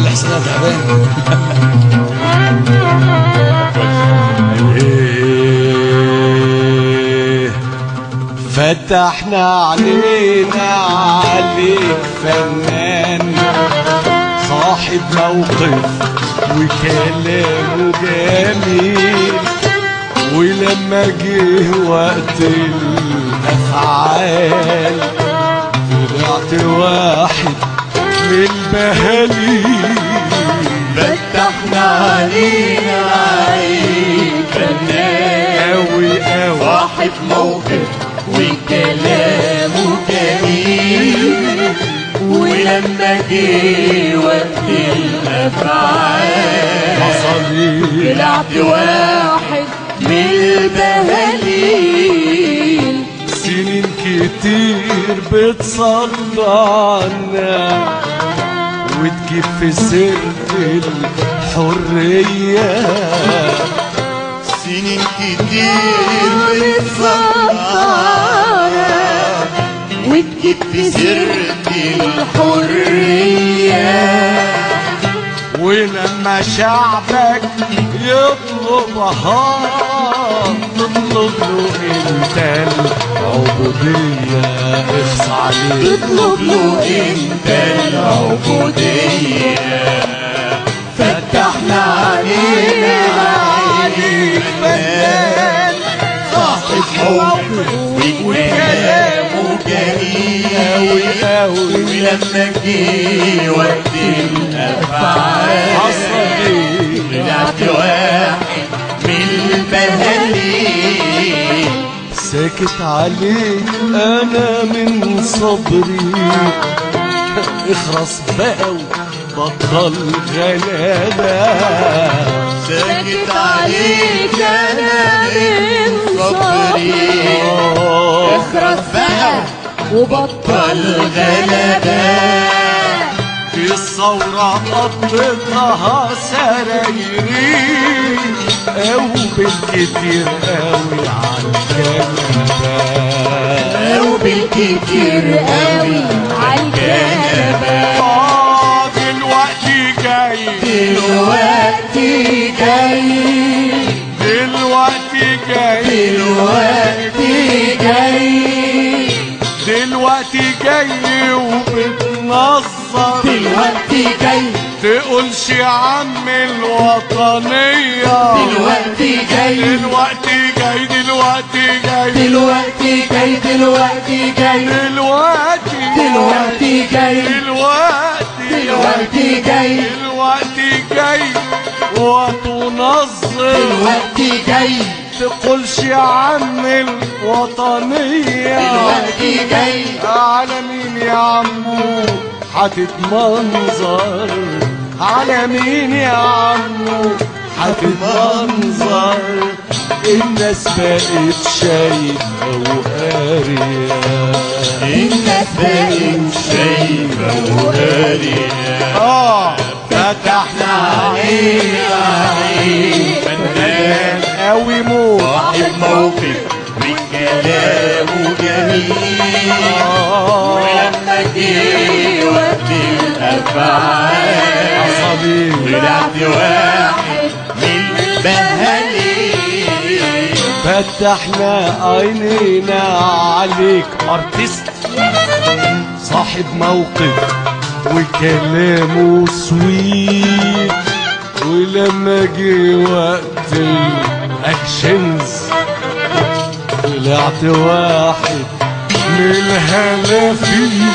لحسن انا تعبان. فتحنا علينا عليك فنان صاحب موقف وكلامه جميل، ولما جه وقت الافعال طلعت واحد من البهاليل. فتحنا علينا عليك فنان قوي قوي صاحب موقف وكلامه جميل، ولما جه وقت الافعال طلعت واحد من البهاليل. سنين كتير بتصدعنا وتجيب في سيرة الحرية، سنين كتير بتصدعنا وتجيب في سيرة الحرية، ولما شعبك يطلبها تطلب له انت العبودية. اخص عليك تطلب له انت العبودية. فتحنا علينا عليك فنان صاحب موقف وكلامه جميل، ولما جه وقت الافعال طلعت واحد من البهاليل. ساكت عليك انا من صبري، اخرس بقى وبطل غلابة. ساكت عليك انا من صبري، اخرس بقى وبطل غلابة. في الثورة قضيتها سرايري او بالكتير قوي عالكنبة، او بالكتير قوي عالكنبة. دلوقتي جاي دلوقتي جاي دلوقتي جاي دلوقتي جاي دلوقتي جاي وبتنظر دلوقتي جاي تقولش يا عم الوطنية. دلوقتي جاي دلوقتي جاي دلوقتي جاي دلوقتي جاي دلوقتي جاي دلوقتي دلوقتي جاي دلوقتي دلوقتي جاي دلوقتي جاي وتنظر دلوقتي جاي تقولش يا عم الوطنية. دلوقتي جاي على مين يا عمو هتتمنظر؟ على مين يا عمو هتتمنظر؟ الناس بقت شايفة وقارية، الناس بقت شايفة وقارية. فتحنا علينا عليك فنان قوي موت صاحب موقف وكلامه جميل، ولما جه وقت الافعال طلعت واحد من البهاليل. فتحنا عينينا عليك ارتست صاحب موقف وكلامه سويت، ولما جه وقت الاكشنز طلعت واحد من الهلافين.